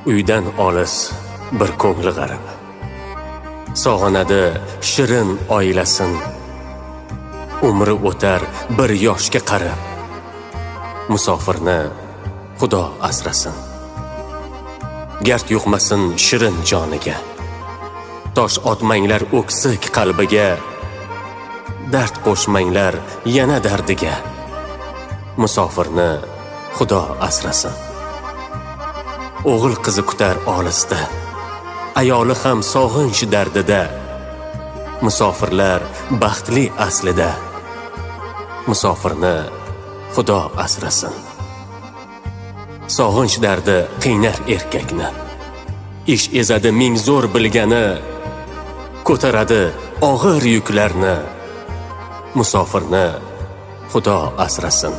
Uydan olis bir ko'ngli g'arib, sog'inadi shirin oilasin. Umri o'tar bir yoshga qarab, musofirni Xudo asrasin. Gard yuqmasin shirin joniga, tosh otmanglar o'ksik qalbiga. Dard qo'shmanglar yana dardiga, musofirni Xudo asrasin. O'g'il qizi kutar olisda, ayoli ham sog'inch dardida. Musofirlar baxtli aslida, musofirni Xudo asrasin. Sog'inch dardi qiynar erkakni, ish ezadi ming zo'r bilgani. Ko'taradi og'ir yuklarni, musofirni Xudo asrasin.